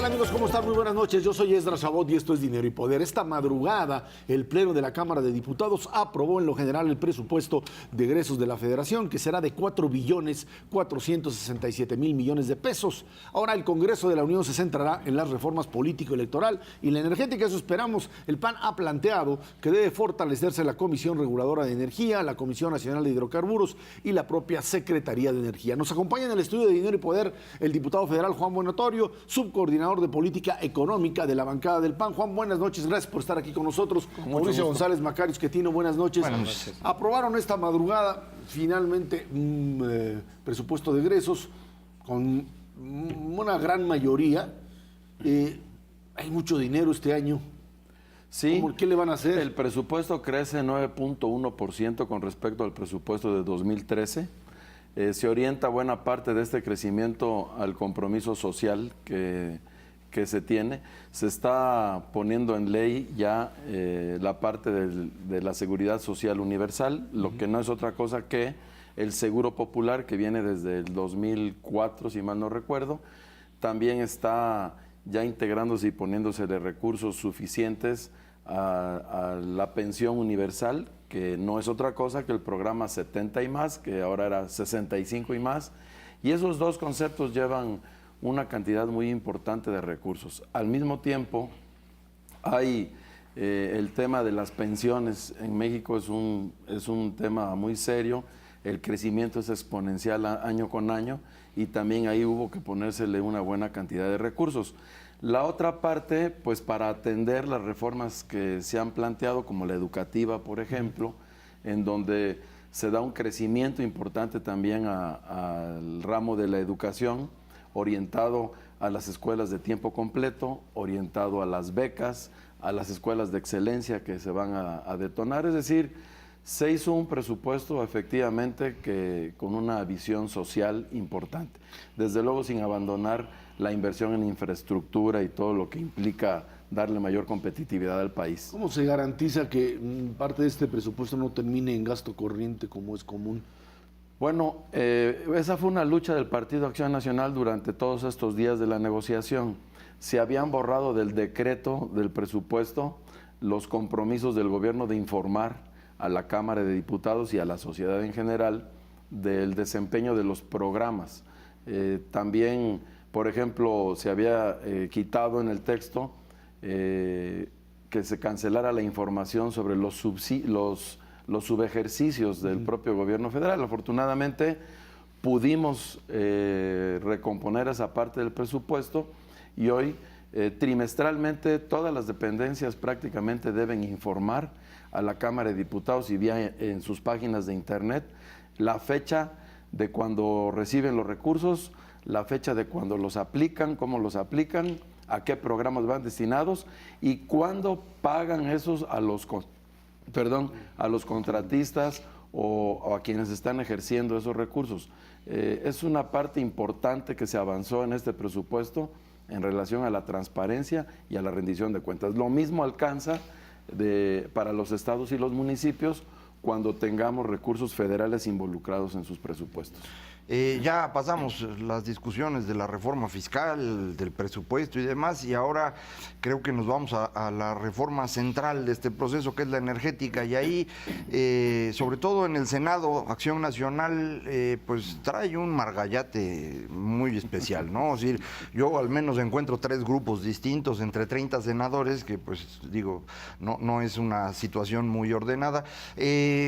tal, amigos? ¿Cómo están? Muy buenas noches. Yo soy Esdras Chabot y esto es Dinero y Poder. Esta madrugada, el Pleno de la Cámara de Diputados aprobó en lo general el presupuesto de egresos de la Federación, que será de 4.467.000 millones de pesos. Ahora el Congreso de la Unión se centrará en las reformas político-electoral y la energética. Eso esperamos. El PAN ha planteado que debe fortalecerse la Comisión Reguladora de Energía, la Comisión Nacional de Hidrocarburos y la propia Secretaría de Energía. Nos acompaña en el estudio de Dinero y Poder el diputado federal Juan Buenatorio, subcoordinador de Política Económica de la bancada del PAN. Juan, buenas noches, gracias por estar aquí con nosotros. Mauricio González Macario Esquetino, buenas noches. Buenas noches. Aprobaron esta madrugada finalmente un presupuesto de egresos con una gran mayoría. Hay mucho dinero este año. Sí. ¿Qué le van a hacer? El presupuesto crece 9.1% con respecto al presupuesto de 2013. Se orienta buena parte de este crecimiento al compromiso social que se tiene. Se está poniendo en ley ya la parte de la seguridad social universal, lo que no es otra cosa que el seguro popular que viene desde el 2004, si mal no recuerdo. También está ya integrándose y poniéndose de recursos suficientes a la pensión universal, que no es otra cosa que el programa 70 y más, que ahora era 65 y más, y esos dos conceptos llevan una cantidad muy importante de recursos. Al mismo tiempo, hay el tema de las pensiones en México, es un tema muy serio, el crecimiento es exponencial año con año, y también ahí hubo que ponérsele una buena cantidad de recursos. La otra parte, pues para atender las reformas que se han planteado, como la educativa, por ejemplo, en donde se da un crecimiento importante también al ramo de la educación, orientado a las escuelas de tiempo completo, orientado a las becas, a las escuelas de excelencia que se van a detonar. Es decir, se hizo un presupuesto efectivamente que con una visión social importante. Desde luego sin abandonar la inversión en infraestructura y todo lo que implica darle mayor competitividad al país. ¿Cómo se garantiza que parte de este presupuesto no termine en gasto corriente como es común? Bueno, esa fue una lucha del Partido Acción Nacional durante todos estos días de la negociación. Se habían borrado del decreto del presupuesto los compromisos del gobierno de informar a la Cámara de Diputados y a la sociedad en general del desempeño de los programas. También, por ejemplo, se había quitado en el texto que se cancelara la información sobre los subejercicios del propio gobierno federal. Afortunadamente pudimos recomponer esa parte del presupuesto y hoy trimestralmente todas las dependencias prácticamente deben informar a la Cámara de Diputados y vía en sus páginas de internet la fecha de cuando reciben los recursos, la fecha de cuando los aplican, cómo los aplican, a qué programas van destinados y cuándo pagan esos a los contratistas o a quienes están ejerciendo esos recursos. Es una parte importante que se avanzó en este presupuesto en relación a la transparencia y a la rendición de cuentas. Lo mismo alcanza para los estados y los municipios cuando tengamos recursos federales involucrados en sus presupuestos. Ya pasamos las discusiones de la reforma fiscal, del presupuesto y demás, y ahora creo que nos vamos a la reforma central de este proceso, que es la energética, y ahí, sobre todo en el Senado, Acción Nacional, pues trae un margallate muy especial, ¿no? Es decir, yo al menos encuentro 3 grupos distintos entre 30 senadores, que pues digo, no es una situación muy ordenada.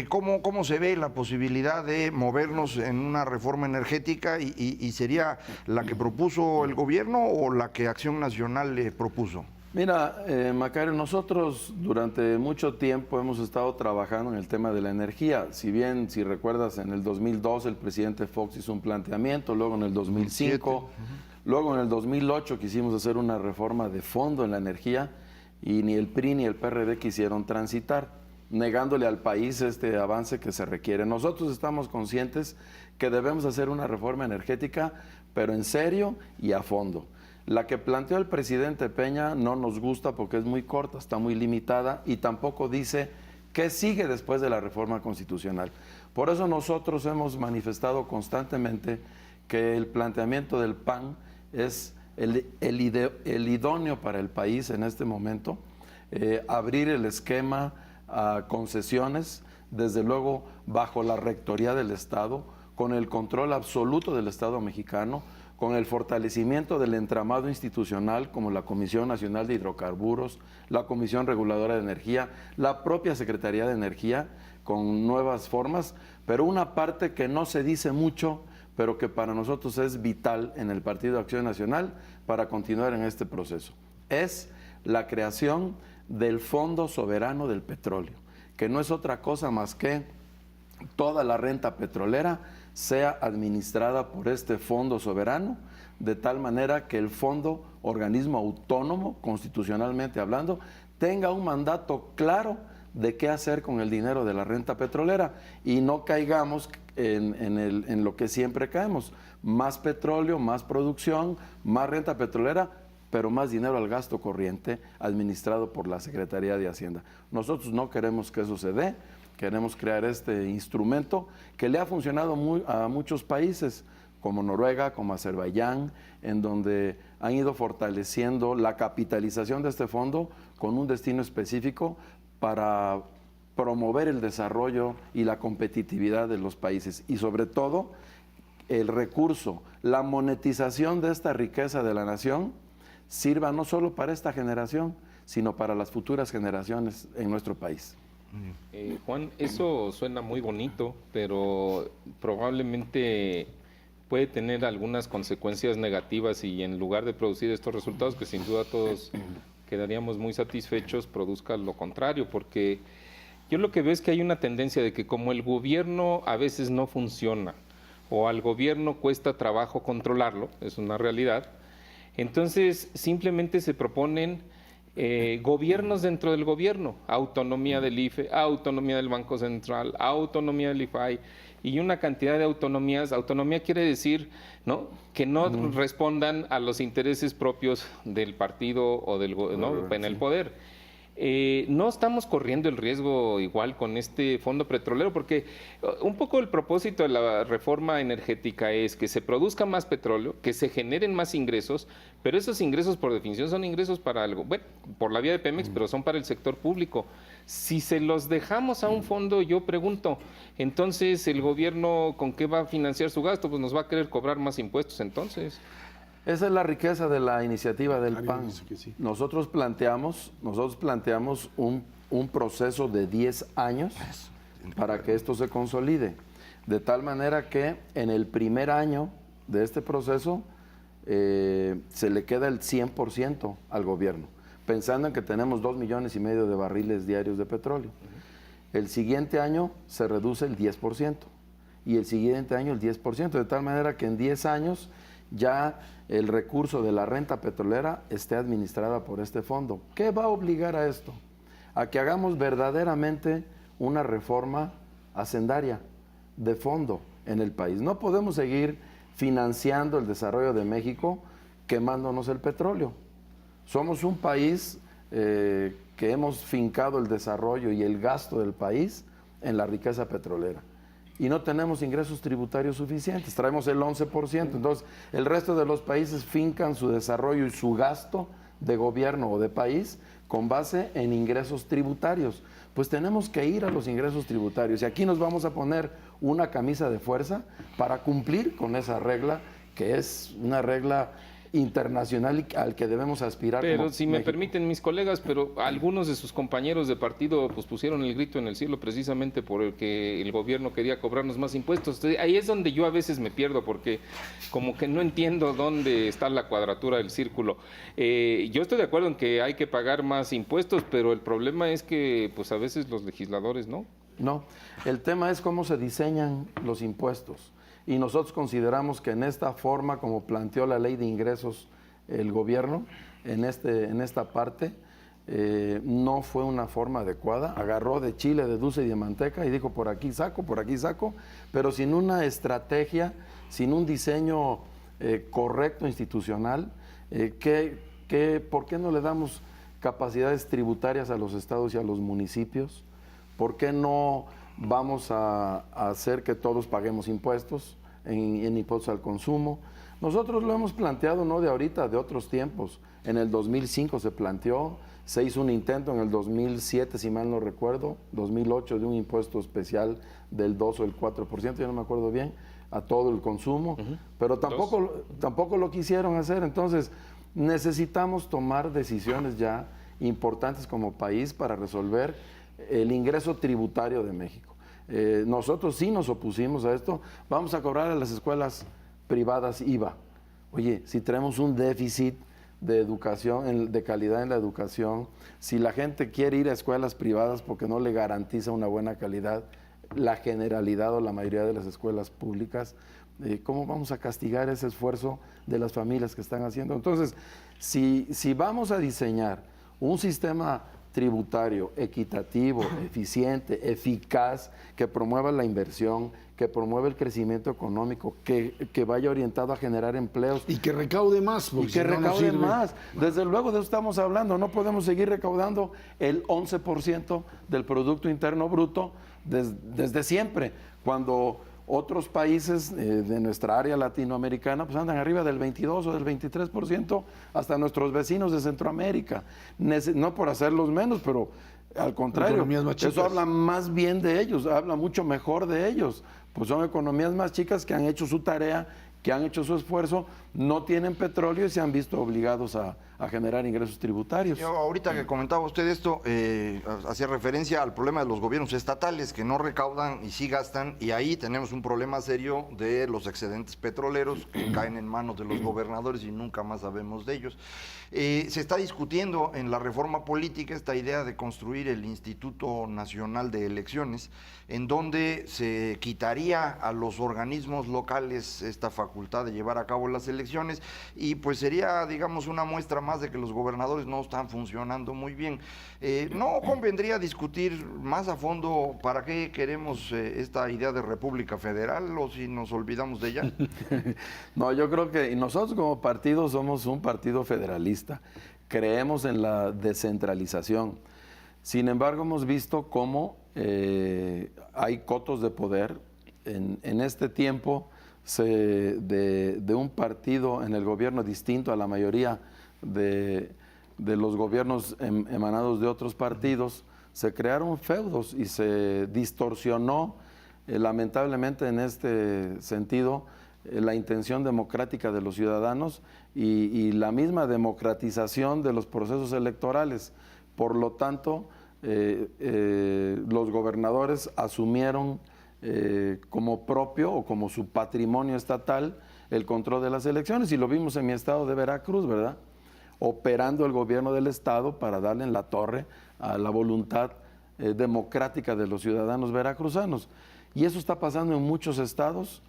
¿Cómo se ve la posibilidad de movernos en una reforma energética y sería la que propuso el gobierno o la que Acción Nacional le propuso? Mira, Macario, nosotros durante mucho tiempo hemos estado trabajando en el tema de la energía. Si bien, si recuerdas, en el 2002 el presidente Fox hizo un planteamiento, luego en el 2005, luego en el 2008 quisimos hacer una reforma de fondo en la energía y ni el PRI ni el PRD quisieron transitar, negándole al país este avance que se requiere. Nosotros estamos conscientes que debemos hacer una reforma energética, pero en serio y a fondo. La que planteó el presidente Peña no nos gusta porque es muy corta, está muy limitada y tampoco dice qué sigue después de la reforma constitucional. Por eso nosotros hemos manifestado constantemente que el planteamiento del PAN es el idóneo para el país en este momento, abrir el esquema a concesiones, desde luego bajo la rectoría del Estado, con el control absoluto del Estado mexicano, con el fortalecimiento del entramado institucional como la Comisión Nacional de Hidrocarburos, la Comisión Reguladora de Energía, la propia Secretaría de Energía, con nuevas formas, pero una parte que no se dice mucho, pero que para nosotros es vital en el Partido de Acción Nacional para continuar en este proceso. Es la creación del Fondo Soberano del Petróleo, que no es otra cosa más que toda la renta petrolera sea administrada por este Fondo Soberano, de tal manera que el fondo, organismo autónomo, constitucionalmente hablando, tenga un mandato claro de qué hacer con el dinero de la renta petrolera y no caigamos en lo que siempre caemos: más petróleo, más producción, más renta petrolera, pero más dinero al gasto corriente administrado por la Secretaría de Hacienda. Nosotros no queremos que eso se dé, queremos crear este instrumento que le ha funcionado a muchos países, como Noruega, como Azerbaiyán, en donde han ido fortaleciendo la capitalización de este fondo con un destino específico para promover el desarrollo y la competitividad de los países y sobre todo el recurso, la monetización de esta riqueza de la nación sirva no solo para esta generación, sino para las futuras generaciones en nuestro país. Juan, eso suena muy bonito, pero probablemente puede tener algunas consecuencias negativas y en lugar de producir estos resultados, que sin duda todos quedaríamos muy satisfechos, produzca lo contrario, porque yo lo que veo es que hay una tendencia de que como el gobierno a veces no funciona o al gobierno cuesta trabajo controlarlo, es una realidad, entonces simplemente se proponen gobiernos dentro del gobierno, autonomía del IFE, autonomía del Banco Central, autonomía del IFAI y una cantidad de autonomías. Autonomía quiere decir, ¿no?, que no respondan a los intereses propios del partido o del en el poder. No estamos corriendo el riesgo igual con este fondo petrolero, porque un poco el propósito de la reforma energética es que se produzca más petróleo, que se generen más ingresos, pero esos ingresos por definición son ingresos para algo, bueno, por la vía de Pemex, pero son para el sector público. Si se los dejamos a un fondo, yo pregunto, entonces el gobierno ¿con qué va a financiar su gasto? Pues nos va a querer cobrar más impuestos entonces. Esa es la riqueza de la iniciativa del PAN. Dice que sí. Nosotros planteamos un proceso de 10 años para que esto se consolide, de tal manera que en el primer año de este proceso se le queda el 100% al gobierno, pensando en que tenemos 2,5 millones de barriles diarios de petróleo. El siguiente año se reduce el 10% y el siguiente año el 10%, de tal manera que en 10 años ya el recurso de la renta petrolera esté administrada por este fondo. ¿Qué va a obligar a esto? A que hagamos verdaderamente una reforma hacendaria de fondo en el país. No podemos seguir financiando el desarrollo de México quemándonos el petróleo. Somos un país que hemos fincado el desarrollo y el gasto del país en la riqueza petrolera. Y no tenemos ingresos tributarios suficientes, traemos el 11%, entonces el resto de los países fincan su desarrollo y su gasto de gobierno o de país con base en ingresos tributarios. Pues tenemos que ir a los ingresos tributarios y aquí nos vamos a poner una camisa de fuerza para cumplir con esa regla, que es una regla internacional al que debemos aspirar. Pero si me México. permiten mis colegas, pero algunos de sus compañeros de partido pues pusieron el grito en el cielo precisamente por el que el gobierno quería cobrarnos más impuestos. Entonces, ahí es donde yo a veces me pierdo porque como que no entiendo dónde está la cuadratura del círculo. Yo estoy de acuerdo en que hay que pagar más impuestos, pero el problema es que pues a veces los legisladores no. No, el tema es cómo se diseñan los impuestos. Y nosotros consideramos que en esta forma, como planteó la ley de ingresos el gobierno, en esta parte, no fue una forma adecuada. Agarró de chile, de dulce y de manteca y dijo por aquí saco, pero sin una estrategia, sin un diseño correcto institucional. ¿Por qué no le damos capacidades tributarias a los estados y a los municipios? ¿Por qué no vamos a hacer que todos paguemos impuestos? en impuestos al consumo. Nosotros lo hemos planteado no de ahorita, de otros tiempos. En el 2005 se planteó, se hizo un intento en el 2007, si mal no recuerdo, 2008, de un impuesto especial del 2 o el 4%, yo no me acuerdo bien, a todo el consumo, pero tampoco lo quisieron hacer. Entonces, necesitamos tomar decisiones ya importantes como país para resolver el ingreso tributario de México. Nosotros sí nos opusimos a esto. Vamos a cobrar a las escuelas privadas IVA. Oye, si tenemos un déficit de educación, de calidad en la educación, si la gente quiere ir a escuelas privadas porque no le garantiza una buena calidad, la generalidad o la mayoría de las escuelas públicas, ¿cómo vamos a castigar ese esfuerzo de las familias que están haciendo? Entonces, si vamos a diseñar un sistema tributario equitativo, eficiente, eficaz, que promueva la inversión, que promueva el crecimiento económico, que vaya orientado a generar empleos. Y que recaude más. Y que recaude más. Desde luego de eso estamos hablando. No podemos seguir recaudando el 11% del Producto Interno Bruto desde siempre, cuando otros países de nuestra área latinoamericana pues andan arriba del 22 o del 23%, hasta nuestros vecinos de Centroamérica. No por hacerlos menos, pero al contrario, eso habla más bien de ellos, habla mucho mejor de ellos. Pues son economías más chicas que han hecho su tarea, que han hecho su esfuerzo, no tienen petróleo y se han visto obligados a generar ingresos tributarios. Yo, ahorita que comentaba usted esto, hacía referencia al problema de los gobiernos estatales que no recaudan y sí gastan, y ahí tenemos un problema serio de los excedentes petroleros que caen en manos de los gobernadores y nunca más sabemos de ellos. Se está discutiendo en la reforma política esta idea de construir el Instituto Nacional de Elecciones, en donde se quitaría a los organismos locales esta facultad de llevar a cabo las elecciones, y pues sería, digamos, una muestra más de que los gobernadores no están funcionando muy bien. ¿No convendría discutir más a fondo para qué queremos esta idea de República Federal, o si nos olvidamos de ella? No, yo creo que nosotros como partido somos un partido federalista. Creemos en la descentralización. Sin embargo, hemos visto cómo hay cotos de poder. En este tiempo de un partido en el gobierno distinto a la mayoría de los gobiernos emanados de otros partidos, se crearon feudos y se distorsionó lamentablemente en este sentido la intención democrática de los ciudadanos y la misma democratización de los procesos electorales. Por lo tanto, los gobernadores asumieron como propio o como su patrimonio estatal el control de las elecciones, y lo vimos en mi estado de Veracruz, ¿verdad? Operando el gobierno del estado para darle en la torre a la voluntad democrática de los ciudadanos veracruzanos. Y eso está pasando en muchos estados,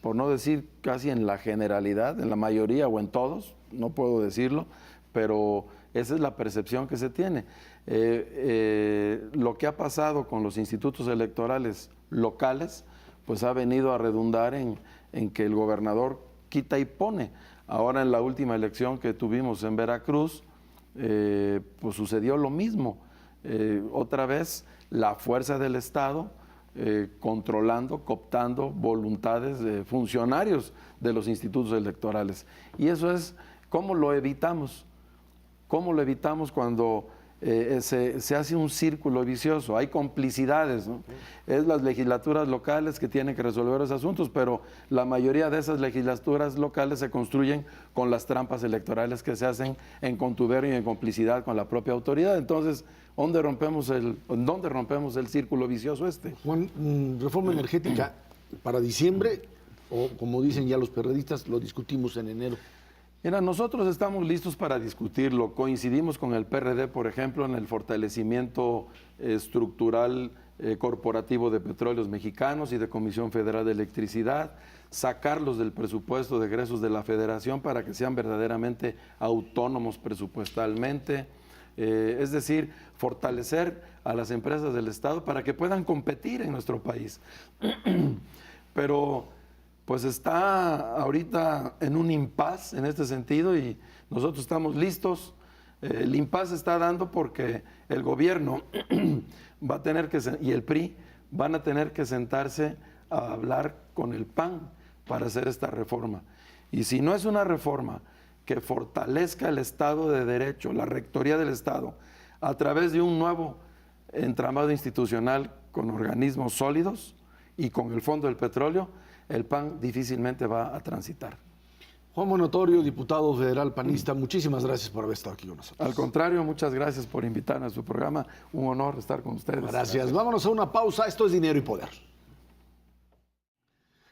por no decir casi en la generalidad, en la mayoría o en todos, no puedo decirlo, pero esa es la percepción que se tiene. Lo que ha pasado con los institutos electorales locales, pues ha venido a redundar en que el gobernador quita y pone. Ahora en la última elección que tuvimos en Veracruz, pues sucedió lo mismo. Otra vez la fuerza del Estado controlando, cooptando voluntades de funcionarios de los institutos electorales. Y eso es, ¿cómo lo evitamos? ¿Cómo lo evitamos cuando se hace un círculo vicioso? Hay complicidades, ¿no? Es las legislaturas locales que tienen que resolver esos asuntos, pero la mayoría de esas legislaturas locales se construyen con las trampas electorales que se hacen en contuberio y en complicidad con la propia autoridad. Entonces, ¿dónde rompemos el círculo vicioso este? Juan, reforma energética para diciembre, o como dicen ya los perredistas, lo discutimos en enero. Mira, nosotros estamos listos para discutirlo. Coincidimos con el PRD, por ejemplo, en el fortalecimiento estructural corporativo de Petróleos Mexicanos y de Comisión Federal de Electricidad, sacarlos del presupuesto de egresos de la Federación para que sean verdaderamente autónomos presupuestalmente. Es decir, fortalecer a las empresas del Estado para que puedan competir en nuestro país. Pero pues está ahorita en un impasse en este sentido y nosotros estamos listos. El impasse se está dando porque el gobierno va a tener que, y el PRI van a tener que sentarse a hablar con el PAN para hacer esta reforma. Y si no es una reforma que fortalezca el Estado de Derecho, la Rectoría del Estado, a través de un nuevo entramado institucional con organismos sólidos y con el Fondo del Petróleo, el PAN difícilmente va a transitar. Juan Monotorio, diputado federal panista, muchísimas gracias por haber estado aquí con nosotros. Al contrario, muchas gracias por invitarme a su programa. Un honor estar con ustedes. Gracias. Vámonos a una pausa. Esto es Dinero y Poder.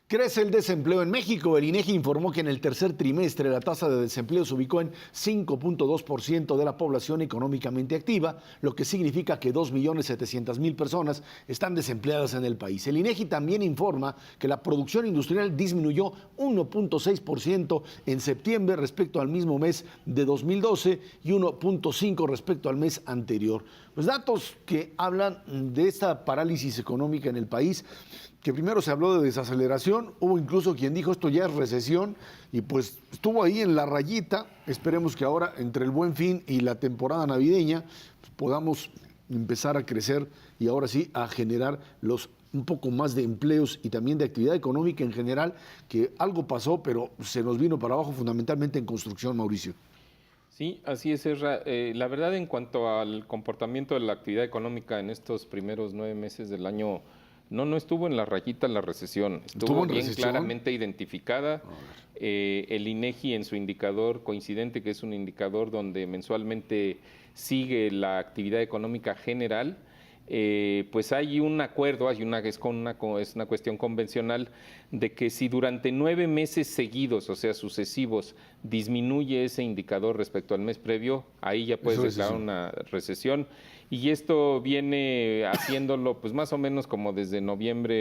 Crece el desempleo en México. El INEGI informó que en el tercer trimestre la tasa de desempleo se ubicó en 5.2% de la población económicamente activa, lo que significa que 2.700.000 personas están desempleadas en el país. El INEGI también informa que la producción industrial disminuyó 1.6% en septiembre respecto al mismo mes de 2012 y 1.5% respecto al mes anterior. Pues datos que hablan de esta parálisis económica en el país, que primero se habló de desaceleración, hubo incluso quien dijo esto ya es recesión y pues estuvo ahí en la rayita. Esperemos que ahora entre el Buen Fin y la temporada navideña pues, podamos empezar a crecer y ahora sí a generar un poco más de empleos y también de actividad económica en general, que algo pasó pero se nos vino para abajo fundamentalmente en construcción, Mauricio. Sí, así es, Ezra. La verdad, en cuanto al comportamiento de la actividad económica en estos primeros 9 meses del año, no estuvo en la rayita la recesión, estuvo bien claramente identificada. El INEGI en su indicador coincidente, que es un indicador donde mensualmente sigue la actividad económica general, pues hay un acuerdo, es una cuestión convencional de que si durante 9 meses seguidos, o sea, sucesivos, disminuye ese indicador respecto al mes previo, ahí ya puedes declarar una recesión. Y esto viene haciéndolo pues más o menos como desde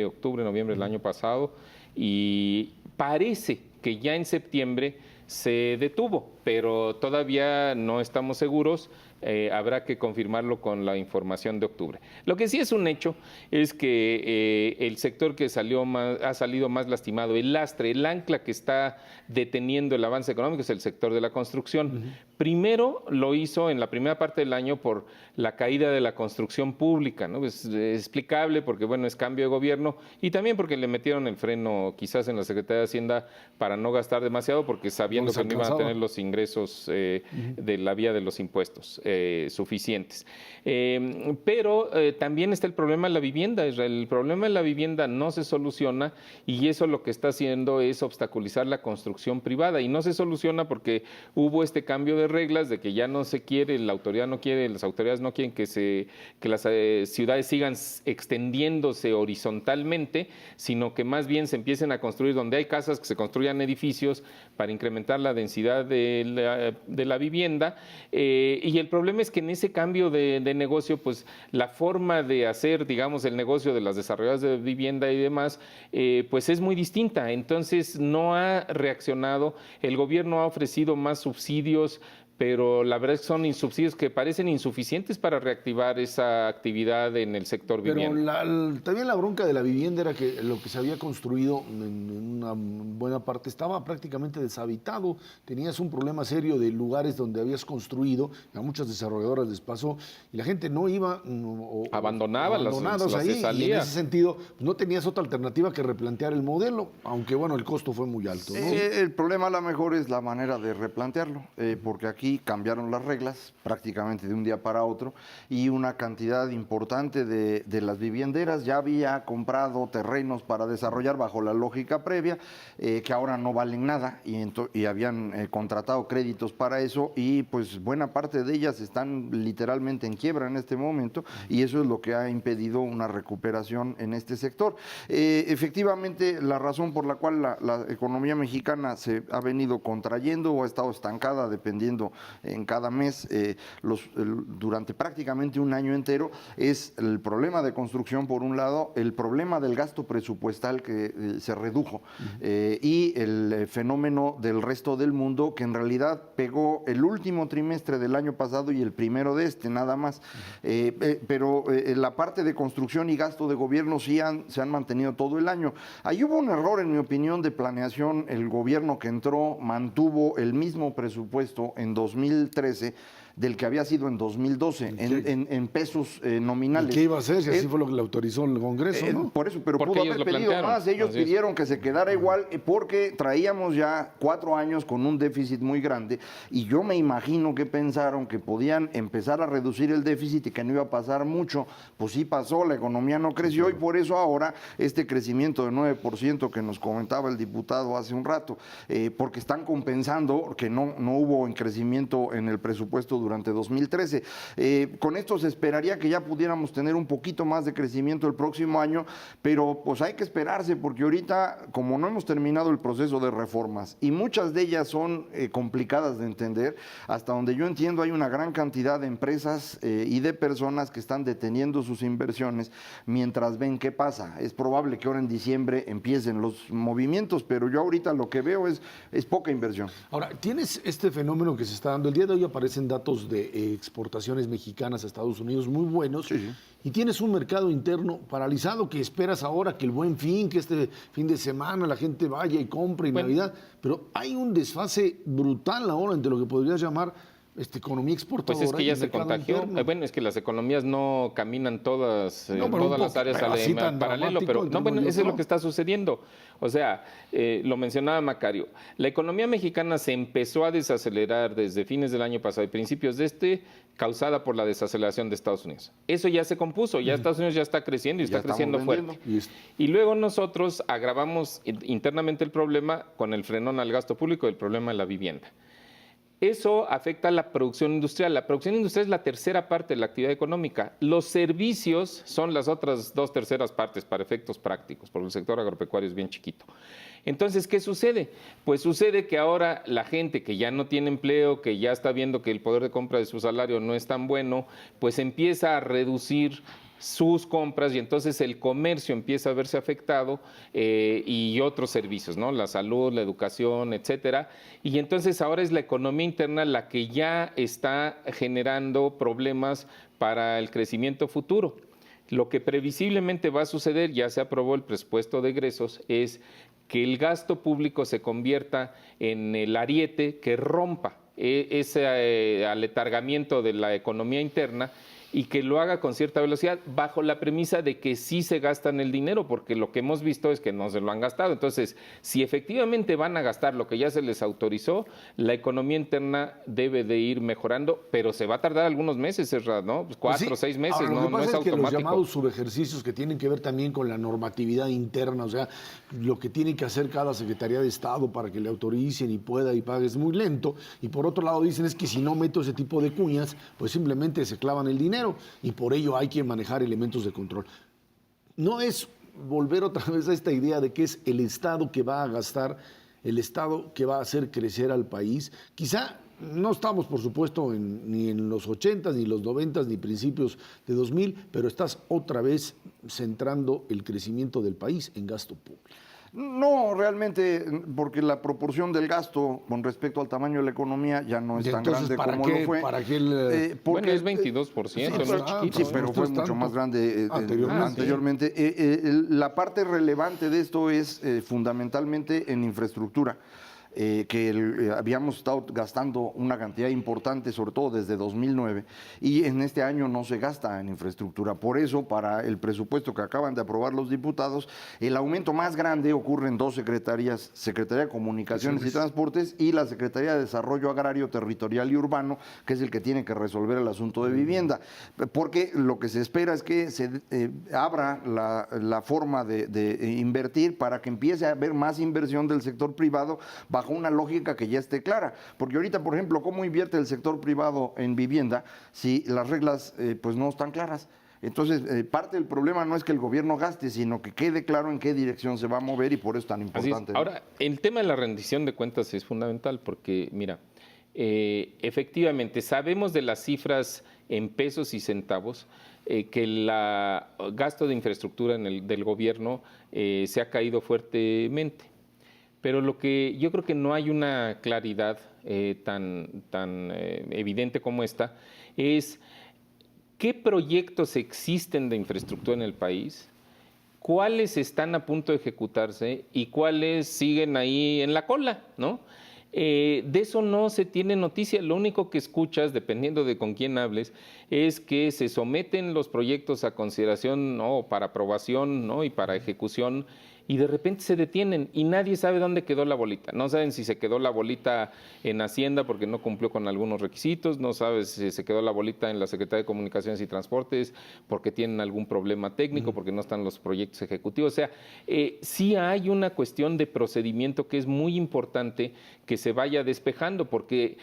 octubre, noviembre del año pasado, y parece que ya en septiembre se detuvo, pero todavía no estamos seguros. Habrá que confirmarlo con la información de octubre. Lo que sí es un hecho es que el sector que ha salido más lastimado, el lastre, el ancla que está deteniendo el avance económico es el sector de la construcción. Primero lo hizo en la primera parte del año por la caída de la construcción pública, ¿no? Es explicable porque, bueno, es cambio de gobierno y también porque le metieron el freno quizás en la Secretaría de Hacienda para no gastar demasiado porque sabiendo que no iban a tener los ingresos de la vía de los impuestos suficientes. Pero también está el problema de la vivienda. El problema de la vivienda no se soluciona y eso lo que está haciendo es obstaculizar la construcción privada y no se soluciona porque hubo este cambio de reglas de que ya no se quiere, la autoridad no quiere, las autoridades no quieren que las ciudades sigan extendiéndose horizontalmente, sino que más bien se empiecen a construir donde hay casas, que se construyan edificios para incrementar la densidad de la vivienda. Y el problema es que en ese cambio de negocio, pues la forma de hacer, digamos, el negocio de las desarrolladoras de vivienda y demás, pues es muy distinta. Entonces no ha reaccionado, el gobierno ha ofrecido más subsidios, pero la verdad es que son subsidios que parecen insuficientes para reactivar esa actividad en el sector vivienda. Pero también la bronca de la vivienda era que lo que se había construido en una buena parte estaba prácticamente deshabitado. Tenías un problema serio de lugares donde habías construido, a muchas desarrolladoras les pasó, y la gente no iba abandonaba las ahí, salía. Y en ese sentido no tenías otra alternativa que replantear el modelo, aunque bueno, el costo fue muy alto, ¿no? El problema a lo mejor es la manera de replantearlo, porque aquí cambiaron las reglas prácticamente de un día para otro y una cantidad importante de las vivienderas ya había comprado terrenos para desarrollar bajo la lógica previa, que ahora no valen nada y habían contratado créditos para eso y pues buena parte de ellas están literalmente en quiebra en este momento y eso es lo que ha impedido una recuperación en este sector. Efectivamente, la razón por la cual la economía mexicana se ha venido contrayendo o ha estado estancada dependiendo en cada mes durante prácticamente un año entero es el problema de construcción por un lado, el problema del gasto presupuestal que se redujo y el fenómeno del resto del mundo que en realidad pegó el último trimestre del año pasado y el primero de este nada más, pero la parte de construcción y gasto de gobierno sí se han mantenido todo el año. Ahí hubo un error en mi opinión de planeación, el gobierno que entró mantuvo el mismo presupuesto en 2013 del que había sido en 2012, en pesos nominales. ¿Y qué iba a hacer si así fue lo que le autorizó el Congreso, no? Por eso, pero Porque pudo ellos haber lo pedido plantearon. más. Ellos Así es. pidieron que se quedara igual porque traíamos ya 4 años con un déficit muy grande y yo me imagino que pensaron que podían empezar a reducir el déficit y que no iba a pasar mucho. Pues sí pasó, la economía no creció y por eso ahora este crecimiento de 9% que nos comentaba el diputado hace un rato, porque están compensando que no hubo crecimiento en el presupuesto durante 2013. Con esto se esperaría que ya pudiéramos tener un poquito más de crecimiento el próximo año, pero pues hay que esperarse porque ahorita, como no hemos terminado el proceso de reformas y muchas de ellas son complicadas de entender, hasta donde yo entiendo hay una gran cantidad de empresas y de personas que están deteniendo sus inversiones mientras ven qué pasa. Es probable que ahora en diciembre empiecen los movimientos, pero yo ahorita lo que veo es poca inversión. Ahora, tienes este fenómeno que se está dando. El día de hoy aparecen datos de exportaciones mexicanas a Estados Unidos muy buenos. Sí. Y tienes un mercado interno paralizado que esperas ahora que el Buen Fin, que este fin de semana la gente vaya y compre y Navidad. Pero hay un desfase brutal ahora entre lo que podrías llamar economía exportadora. Pues es que ya se contagió. Bueno, es que las economías no caminan todas, todas las áreas en paralelo, pero no, bueno, eso es lo que está sucediendo. O sea, lo mencionaba Macario, la economía mexicana se empezó a desacelerar desde fines del año pasado y principios de causada por la desaceleración de Estados Unidos. Eso ya se compuso, ya Estados Unidos ya está creciendo y está creciendo fuerte. Y luego nosotros agravamos internamente el problema con el frenón al gasto público y el problema de la vivienda. Eso afecta a la producción industrial. La producción industrial es la tercera parte de la actividad económica. Los servicios son las otras 2/3 partes para efectos prácticos, porque el sector agropecuario es bien chiquito. Entonces, ¿qué sucede? Pues sucede que ahora la gente que ya no tiene empleo, que ya está viendo que el poder de compra de su salario no es tan bueno, pues empieza a reducir sus compras y entonces el comercio empieza a verse afectado y otros servicios, ¿no? La salud, la educación, etcétera. Y entonces ahora es la economía interna la que ya está generando problemas para el crecimiento futuro. Lo que previsiblemente va a suceder, ya se aprobó el presupuesto de egresos, es que el gasto público se convierta en el ariete que rompa ese aletargamiento de la economía interna y que lo haga con cierta velocidad, bajo la premisa de que sí se gastan el dinero, porque lo que hemos visto es que no se lo han gastado. Entonces, si efectivamente van a gastar lo que ya se les autorizó, la economía interna debe de ir mejorando, pero se va a tardar algunos meses, ¿no? Pues 4 o 6 meses, ahora, no, lo que pasa es es que automático. los llamados subejercicios que tienen que ver también con la normatividad interna, o sea, lo que tiene que hacer cada Secretaría de Estado para que le autoricen y pueda y pague es muy lento, y por otro lado dicen es que si no meto ese tipo de cuñas, pues simplemente se clavan el dinero. Y por ello hay que manejar elementos de control. No es volver otra vez a esta idea de que es el Estado que va a gastar, el Estado que va a hacer crecer al país. Quizá no estamos, por supuesto, ni en los 80s, ni los 90s, ni principios de 2000, pero estás otra vez centrando el crecimiento del país en gasto público. No, realmente, porque la proporción del gasto con respecto al tamaño de la economía ya no es tan grande como lo fue. ¿Para qué bueno, es 22%, sí, no es chiquito. Sí, pero fue mucho más grande anteriormente. La parte relevante de esto es fundamentalmente en infraestructura. Que habíamos estado gastando una cantidad importante, sobre todo desde 2009, y en este año no se gasta en infraestructura. Por eso, para el presupuesto que acaban de aprobar los diputados, el aumento más grande ocurre en 2 secretarías: Secretaría de Comunicaciones y Transportes y la Secretaría de Desarrollo Agrario, Territorial y Urbano, que es el que tiene que resolver el asunto de vivienda. Porque lo que se espera es que se abra la forma de invertir para que empiece a haber más inversión del sector privado bajo una lógica que ya esté clara. Porque ahorita, por ejemplo, ¿cómo invierte el sector privado en vivienda si las reglas pues no están claras? Entonces, parte del problema no es que el gobierno gaste, sino que quede claro en qué dirección se va a mover y por eso es tan importante. Ahora, el tema de la rendición de cuentas es fundamental porque, mira, efectivamente, sabemos de las cifras en pesos y centavos, que el gasto de infraestructura del gobierno se ha caído fuertemente. Pero lo que yo creo que no hay una claridad tan evidente como esta es qué proyectos existen de infraestructura en el país, cuáles están a punto de ejecutarse y cuáles siguen ahí en la cola, ¿no? De eso no se tiene noticia. Lo único que escuchas, dependiendo de con quién hables, es que se someten los proyectos a consideración, ¿no?, para aprobación, ¿no?, y para ejecución, y de repente se detienen y nadie sabe dónde quedó la bolita. No saben si se quedó la bolita en Hacienda porque no cumplió con algunos requisitos, no saben si se quedó la bolita en la Secretaría de Comunicaciones y Transportes porque tienen algún problema técnico, porque no están los proyectos ejecutivos. O sea, sí hay una cuestión de procedimiento que es muy importante que se vaya despejando, porque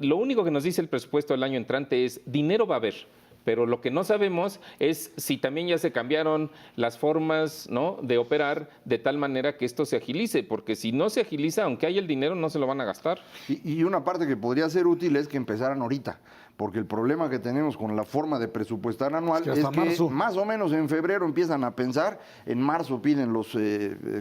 lo único que nos dice el presupuesto del año entrante es dinero va a haber. Pero lo que no sabemos es si también ya se cambiaron las formas, ¿no?, de operar de tal manera que esto se agilice, porque si no se agiliza, aunque haya el dinero, no se lo van a gastar. Y una parte que podría ser útil es que empezaran ahorita, porque el problema que tenemos con la forma de presupuestar anual es que más o menos en febrero empiezan a pensar, en marzo piden los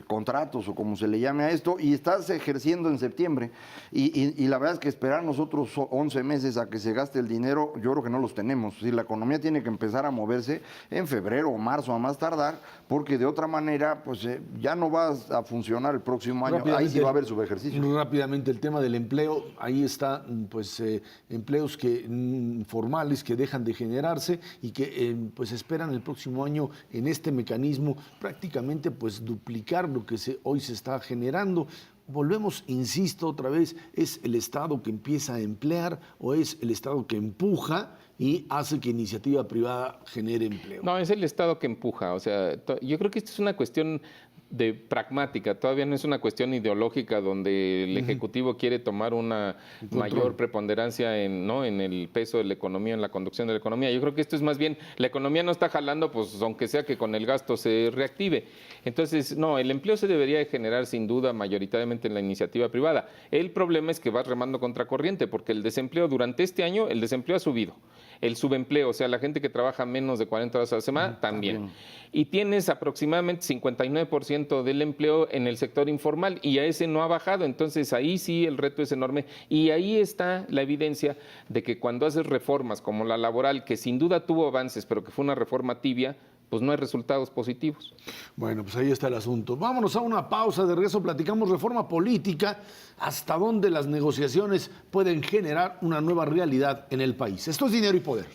contratos o como se le llame a esto, y estás ejerciendo en septiembre. Y la verdad es que esperar nosotros 11 meses a que se gaste el dinero, yo creo que no los tenemos. Si la economía tiene que empezar a moverse en febrero o marzo a más tardar, porque de otra manera pues ya no va a funcionar el próximo año. Ahí sí va a haber subejercicio. Rápidamente el tema del empleo, ahí está pues empleos que formales que dejan de generarse y que pues esperan el próximo año en este mecanismo prácticamente pues duplicar lo que hoy se está generando. Volvemos, insisto otra vez, ¿es el Estado que empieza a emplear o es el Estado que empuja y hace que iniciativa privada genere empleo? No, es el Estado que empuja. O sea, yo creo que esto es una cuestión de pragmática, todavía no es una cuestión ideológica donde el Ejecutivo quiere tomar una mayor preponderancia en el peso de la economía, en la conducción de la economía. Yo creo que esto es más bien, la economía no está jalando, pues aunque sea que con el gasto se reactive. Entonces, no, el empleo se debería de generar sin duda mayoritariamente en la iniciativa privada. El problema es que vas remando contracorriente, porque el desempleo durante este año, el desempleo ha subido. El subempleo, o sea, la gente que trabaja menos de 40 horas a la semana, también. Y tienes aproximadamente 59% del empleo en el sector informal y a ese no ha bajado. Entonces ahí sí el reto es enorme y ahí está la evidencia de que cuando haces reformas como la laboral, que sin duda tuvo avances, pero que fue una reforma tibia, pues no hay resultados positivos. Bueno, pues ahí está el asunto. Vámonos a una pausa, de regreso platicamos reforma política, hasta dónde las negociaciones pueden generar una nueva realidad en el país. Esto es Dinero y Poder.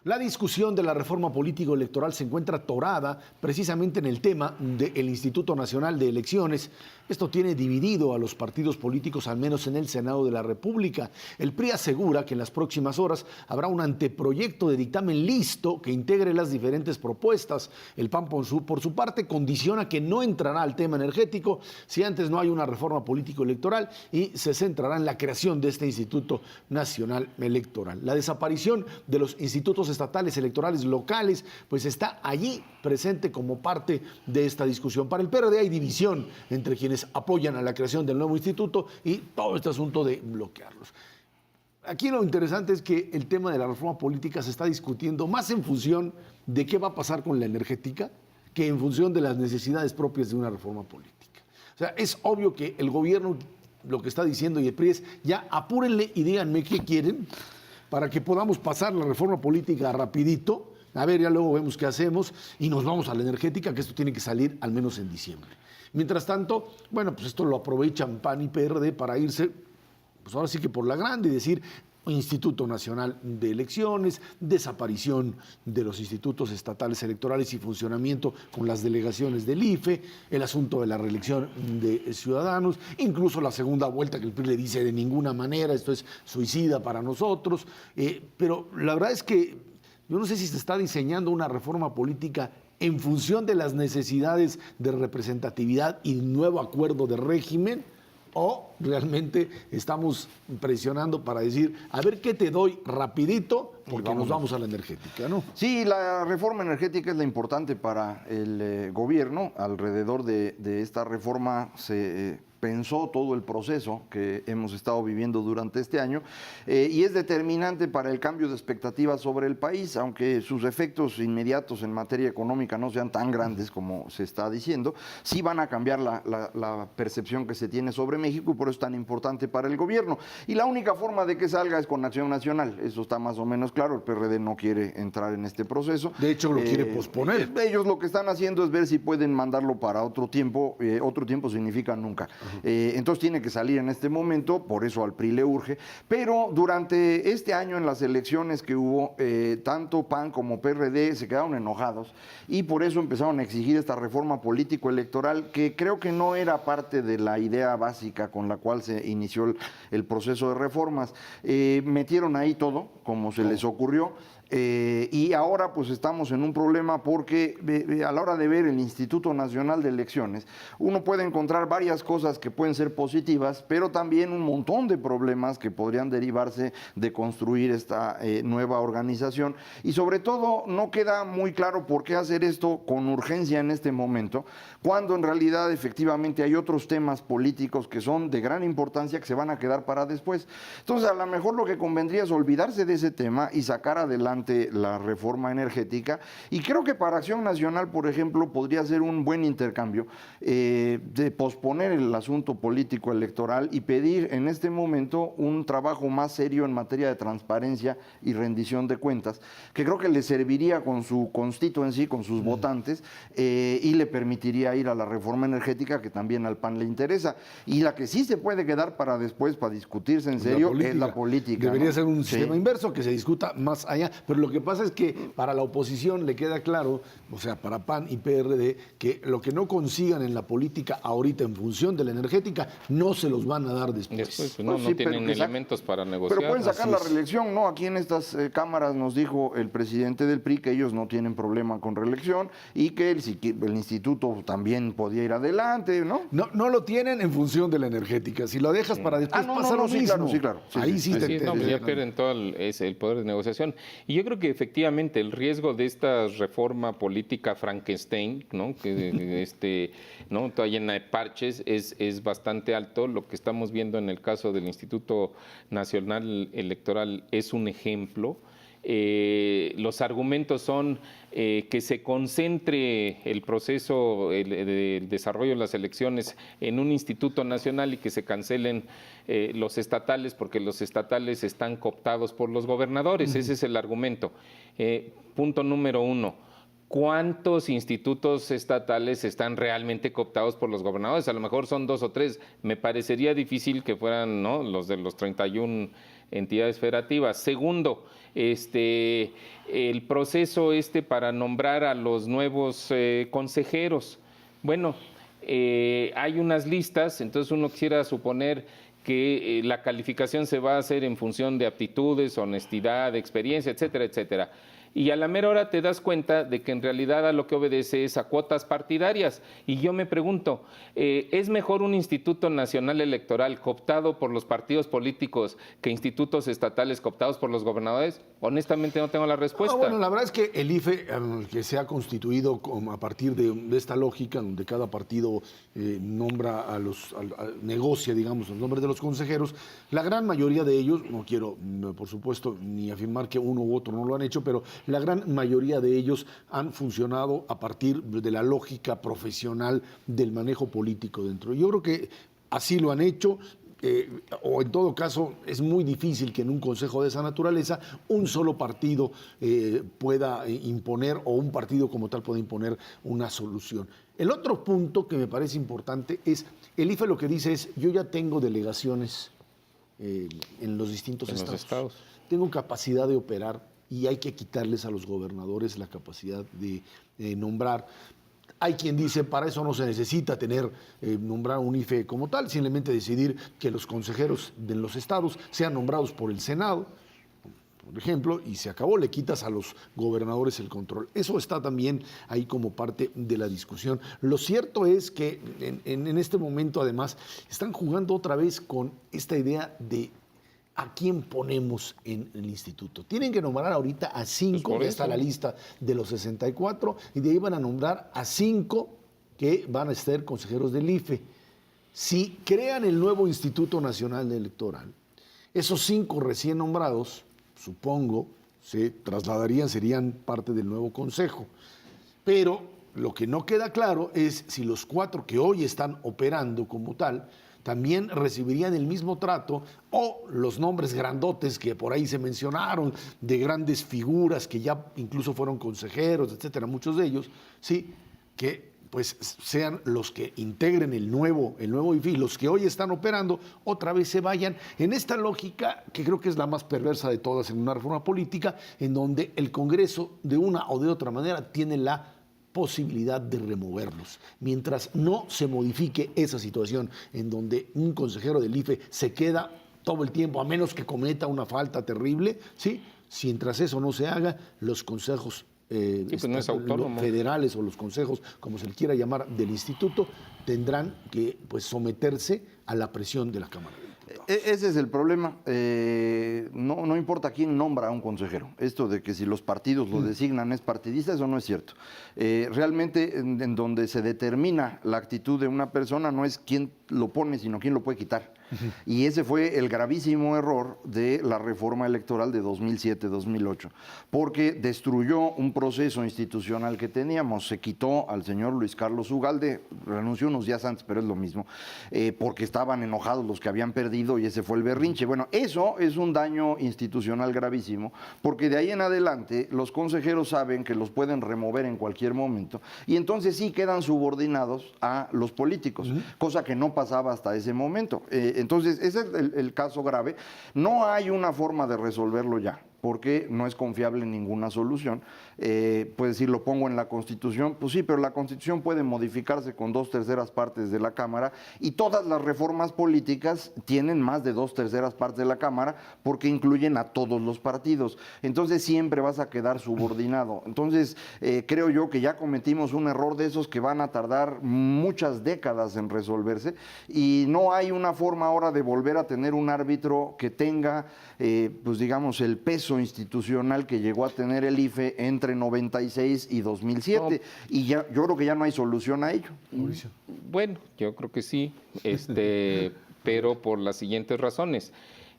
La discusión de la reforma político-electoral se encuentra atorada precisamente en el tema del Instituto Nacional de Elecciones. Esto tiene dividido a los partidos políticos, al menos en el Senado de la República. El PRI asegura que en las próximas horas habrá un anteproyecto de dictamen listo que integre las diferentes propuestas. El PAN, por su parte, condiciona que no entrará al tema energético si antes no hay una reforma político-electoral y se centrará en la creación de este Instituto Nacional Electoral. La desaparición de los institutos estatales electorales locales pues está allí presente como parte de esta discusión. Para el PRD hay división entre quienes apoyan a la creación del nuevo instituto y todo este asunto de bloquearlos. Aquí lo interesante es que el tema de la reforma política se está discutiendo más en función de qué va a pasar con la energética que en función de las necesidades propias de una reforma política. O sea, es obvio que el gobierno lo que está diciendo y el PRI es ya apúrenle y díganme qué quieren para que podamos pasar la reforma política rapidito, a ver, ya luego vemos qué hacemos y nos vamos a la energética, que esto tiene que salir al menos en diciembre. Mientras tanto, bueno, pues esto lo aprovechan PAN y PRD para irse, pues ahora sí que por la grande, y decir Instituto Nacional de Elecciones, desaparición de los institutos estatales electorales y funcionamiento con las delegaciones del IFE, el asunto de la reelección de ciudadanos, incluso la segunda vuelta que el PRI le dice de ninguna manera, esto es suicida para nosotros, pero la verdad es que yo no sé si se está diseñando una reforma política en función de las necesidades de representatividad y nuevo acuerdo de régimen, o realmente estamos presionando para decir, a ver qué te doy rapidito, porque nos vamos a la energética, ¿no? Sí, la reforma energética es la importante para el gobierno. Alrededor de esta reforma se pensó todo el proceso que hemos estado viviendo durante este año y es determinante para el cambio de expectativas sobre el país, aunque sus efectos inmediatos en materia económica no sean tan grandes como se está diciendo, sí van a cambiar la percepción que se tiene sobre México y por eso es tan importante para el gobierno. Y la única forma de que salga es con acción nacional, eso está más o menos claro, el PRD no quiere entrar en este proceso. De hecho, lo quiere posponer. Ellos lo que están haciendo es ver si pueden mandarlo para otro tiempo significa nunca. Entonces tiene que salir en este momento, por eso al PRI le urge. Pero durante este año en las elecciones que hubo, tanto PAN como PRD se quedaron enojados y por eso empezaron a exigir esta reforma político-electoral que creo que no era parte de la idea básica con la cual se inició el proceso de reformas. Metieron ahí todo, como se les ocurrió. Y ahora pues estamos en un problema porque a la hora de ver el Instituto Nacional de Elecciones, uno puede encontrar varias cosas que pueden ser positivas, pero también un montón de problemas que podrían derivarse de construir esta nueva organización. Y sobre todo no queda muy claro por qué hacer esto con urgencia en este momento, cuando en realidad efectivamente hay otros temas políticos que son de gran importancia que se van a quedar para después. Entonces a lo mejor lo que convendría es olvidarse de ese tema y sacar adelante la reforma energética, y creo que para Acción Nacional, por ejemplo, podría ser un buen intercambio de posponer el asunto político electoral y pedir en este momento un trabajo más serio en materia de transparencia y rendición de cuentas, que creo que le serviría con su constituency, con sus votantes, y le permitiría ir a la reforma energética que también al PAN le interesa. Y la que sí se puede quedar para después, para discutirse en serio, es la política. Debería ser un sistema inverso que se discuta más allá. Pero lo que pasa es que para la oposición le queda claro, o sea, para PAN y PRD, que lo que no consigan en la política ahorita en función de la energética, no se los van a dar después. Después, pues, no tienen elementos para negociar. Pero pueden sacar la reelección, ¿no? Aquí en estas cámaras nos dijo el presidente del PRI que ellos no tienen problema con reelección y que el instituto también podía ir adelante, ¿no? No lo tienen en función de la energética. Si lo dejas para después pasa lo mismo. Sí, claro. Ahí sí te ya pierden todo el poder de negociación. Y yo creo que efectivamente el riesgo de esta reforma política Frankenstein, ¿no? Que ¿no? Toda llena de parches, es bastante alto. Lo que estamos viendo en el caso del Instituto Nacional Electoral es un ejemplo. Los argumentos son que se concentre el proceso del desarrollo de las elecciones en un instituto nacional y que se cancelen los estatales porque los estatales están cooptados por los gobernadores. Ese es el argumento. Punto número 1. ¿Cuántos institutos estatales están realmente cooptados por los gobernadores? A lo mejor son 2 o 3. Me parecería difícil que fueran, ¿no?, los de los 31 entidades federativas. Segundo, el proceso para nombrar a los nuevos consejeros. Bueno, hay unas listas, entonces uno quisiera suponer que la calificación se va a hacer en función de aptitudes, honestidad, experiencia, etcétera, etcétera. Y a la mera hora te das cuenta de que en realidad a lo que obedece es a cuotas partidarias. Y yo me pregunto, ¿es mejor un Instituto Nacional Electoral cooptado por los partidos políticos que institutos estatales cooptados por los gobernadores? Honestamente no tengo la respuesta. Bueno, la verdad es que el IFE, que se ha constituido a partir de esta lógica, donde cada partido nombra negocia, digamos, los nombres de los consejeros, la gran mayoría de ellos, no quiero, por supuesto, ni afirmar que uno u otro no lo han hecho, pero la gran mayoría de ellos han funcionado a partir de la lógica profesional del manejo político dentro. Yo creo que así lo han hecho. O en todo caso es muy difícil que en un consejo de esa naturaleza un solo partido pueda imponer, o un partido como tal pueda imponer una solución. El otro punto que me parece importante es, el IFE lo que dice es, yo ya tengo delegaciones en los distintos estados. Tengo capacidad de operar y hay que quitarles a los gobernadores la capacidad de nombrar. Hay quien dice, para eso no se necesita nombrar un IFE como tal, simplemente decidir que los consejeros de los estados sean nombrados por el Senado, por ejemplo, y se acabó, le quitas a los gobernadores el control. Eso está también ahí como parte de la discusión. Lo cierto es que en este momento, además, están jugando otra vez con esta idea de ¿a quién ponemos en el instituto? Tienen que nombrar ahorita a 5, ya está la lista de los 64, y de ahí van a nombrar a 5 que van a ser consejeros del IFE. Si crean el nuevo Instituto Nacional Electoral, esos 5 recién nombrados, supongo, se trasladarían, serían parte del nuevo consejo. Pero lo que no queda claro es si los 4 que hoy están operando como tal también recibirían el mismo trato, o los nombres grandotes que por ahí se mencionaron, de grandes figuras que ya incluso fueron consejeros, etcétera, muchos de ellos, sí, que pues sean los que integren el nuevo IFE y los que hoy están operando otra vez se vayan en esta lógica que creo que es la más perversa de todas en una reforma política, en donde el Congreso de una o de otra manera tiene la posibilidad de removerlos. Mientras no se modifique esa situación en donde un consejero del IFE se queda todo el tiempo, a menos que cometa una falta terrible, ¿sí? Mientras eso no se haga, los consejos pues no es autónomo. federales o los consejos, como se le quiera llamar, del instituto, tendrán que pues, someterse a la presión de la Cámara. Ese es el problema. No importa quién nombra a un consejero. Esto de que si los partidos lo designan es partidista, eso no es cierto. Realmente en donde se determina la actitud de una persona no es quién lo pone, sino quién lo puede quitar. Y ese fue el gravísimo error de la reforma electoral de 2007-2008, porque destruyó un proceso institucional que teníamos. Se quitó al señor Luis Carlos Ugalde, renunció unos días antes, pero es lo mismo, porque estaban enojados los que habían perdido y ese fue el berrinche. Bueno, eso es un daño institucional gravísimo, porque de ahí en adelante los consejeros saben que los pueden remover en cualquier momento y entonces sí quedan subordinados a los políticos, cosa que no pasaba hasta ese momento. Entonces, ese es el caso grave. No hay una forma de resolverlo ya, porque no es confiable ninguna solución. Pues si lo pongo en la Constitución, pues sí, pero la Constitución puede modificarse con 2/3 partes de la Cámara y todas las reformas políticas tienen más de 2/3 partes de la Cámara porque incluyen a todos los partidos. Entonces siempre vas a quedar subordinado. Entonces creo yo que ya cometimos un error de esos que van a tardar muchas décadas en resolverse y no hay una forma ahora de volver a tener un árbitro que tenga, pues digamos, el peso institucional que llegó a tener el IFE entre 96 y 2007 y ya, yo creo que ya no hay solución a ello. Mauricio. Bueno, yo creo que sí, pero por las siguientes razones.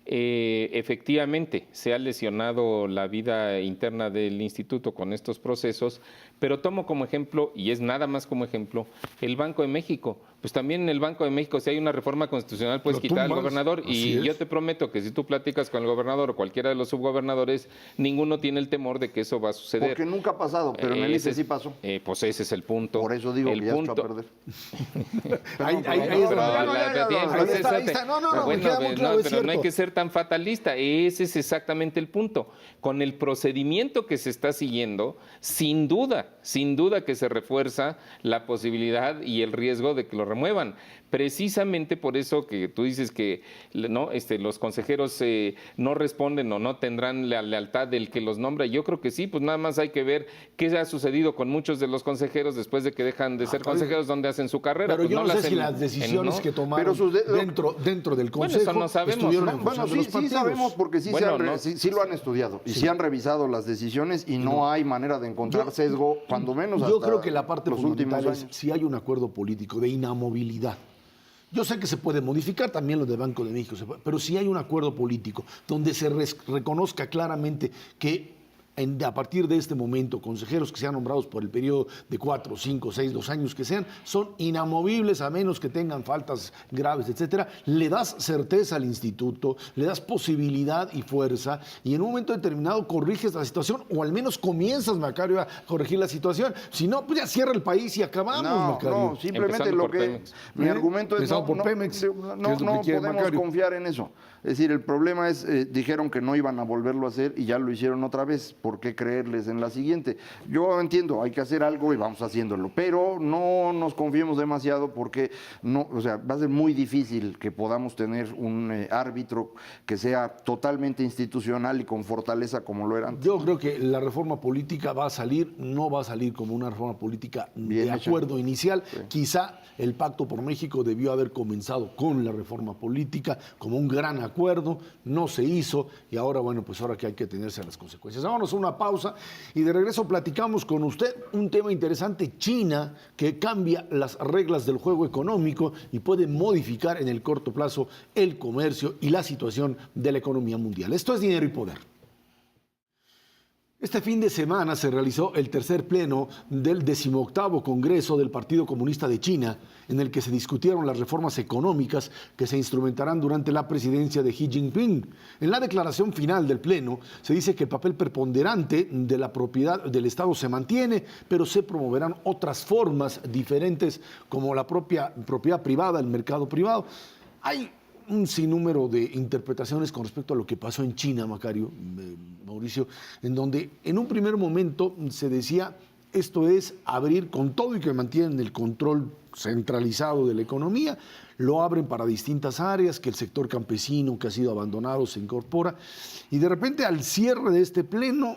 Efectivamente, se ha lesionado la vida interna del instituto con estos procesos, pero tomo como ejemplo, y es nada más como ejemplo, el Banco de México. Pues también en el Banco de México, si hay una reforma constitucional, puedes quitar al gobernador. Y yo te prometo que si tú platicas con el gobernador o cualquiera de los subgobernadores, ninguno tiene el temor de que eso va a suceder. Porque nunca ha pasado, pero en el IFE sí pasó. Pues ese es el punto. Por eso digo que ya echó a perder. Pero no hay que ser tan fatalista. Ese es exactamente el punto. Con el procedimiento que se está siguiendo, sin duda que se refuerza la posibilidad y el riesgo de que lo remuevan. Precisamente por eso que tú dices que no, los consejeros no responden o no tendrán la lealtad del que los nombra. Yo creo que sí, pues nada más hay que ver qué ha sucedido con muchos de los consejeros después de que dejan de ser consejeros, donde hacen su carrera. Pero pues yo no sé si las decisiones que tomaron dentro del consejo, bueno, eso no sabemos, estuvieron en bueno, función de los sí partidos. sabemos porque sí lo han estudiado y sí han revisado las decisiones y no hay manera de encontrar sesgo, cuando menos hasta yo creo que la parte los fundamental últimos es años. si hay un acuerdo político de inamovilidad. Yo sé que se puede modificar también lo del Banco de México, pero si hay un acuerdo político donde se reconozca claramente que a partir de este momento, consejeros que sean nombrados por el periodo de 4, 5, 6, 2 años que sean, son inamovibles a menos que tengan faltas graves, etcétera. Le das certeza al instituto, le das posibilidad y fuerza, y en un momento determinado corriges la situación, o al menos comienzas, Macario, a corregir la situación. Si no, pues ya cierra el país y acabamos, Macario. No, simplemente Empezando lo por que Pemex. mi argumento es no podemos confiar en eso. Es decir, el problema es, dijeron que no iban a volverlo a hacer y ya lo hicieron otra vez. ¿Por qué creerles en la siguiente? Yo entiendo, hay que hacer algo y vamos haciéndolo, pero no nos confiemos demasiado porque va a ser muy difícil que podamos tener un árbitro que sea totalmente institucional y con fortaleza como lo era antes. Yo creo que la reforma política no va a salir como una reforma política de acuerdo inicial. Sí. Quizá el Pacto por México debió haber comenzado con la reforma política como un gran acuerdo, no se hizo y ahora, pues ahora que hay que tenerse a las consecuencias. Vámonos a una pausa y de regreso platicamos con usted un tema interesante, China, que cambia las reglas del juego económico y puede modificar en el corto plazo el comercio y la situación de la economía mundial. Esto es Dinero y Poder. Este fin de semana se realizó el tercer pleno del 18º Congreso del Partido Comunista de China, en el que se discutieron las reformas económicas que se instrumentarán durante la presidencia de Xi Jinping. En la declaración final del pleno se dice que el papel preponderante de la propiedad del Estado se mantiene, pero se promoverán otras formas diferentes como la propia propiedad privada, el mercado privado. Hay un sinnúmero de interpretaciones con respecto a lo que pasó en China, Mauricio, en donde en un primer momento se decía esto es abrir con todo y que mantienen el control centralizado de la economía, lo abren para distintas áreas, que el sector campesino que ha sido abandonado se incorpora, y de repente al cierre de este pleno,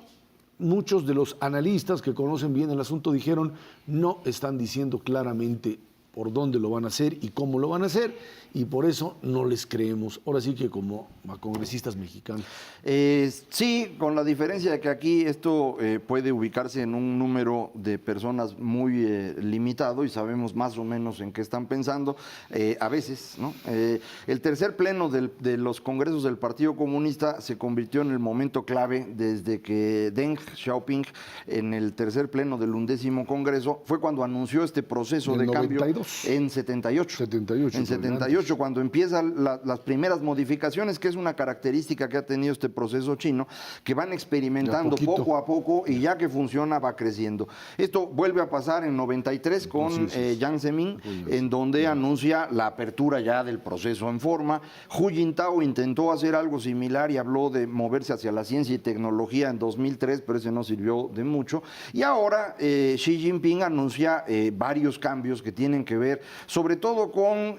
muchos de los analistas que conocen bien el asunto dijeron no están diciendo claramente por dónde lo van a hacer y cómo lo van a hacer, y por eso no les creemos. Ahora sí que como a congresistas mexicanos. Sí, con la diferencia de que aquí esto puede ubicarse en un número de personas muy limitado y sabemos más o menos en qué están pensando, a veces, ¿no? El tercer pleno de los congresos del Partido Comunista se convirtió en el momento clave desde que Deng Xiaoping, en el tercer pleno del 11º Congreso, fue cuando anunció este proceso de 92. cambio en 78. En 78, cuando empiezan las primeras modificaciones, que es una característica que ha tenido este proceso chino, que van experimentando poco a poco y ya que funciona va creciendo. Esto vuelve a pasar en 93 con Jiang Zemin, en donde anuncia la apertura ya del proceso en forma. Hu Jintao intentó hacer algo similar y habló de moverse hacia la ciencia y tecnología en 2003, pero ese no sirvió de mucho. Y ahora Xi Jinping anuncia varios cambios que tienen que ver sobre todo con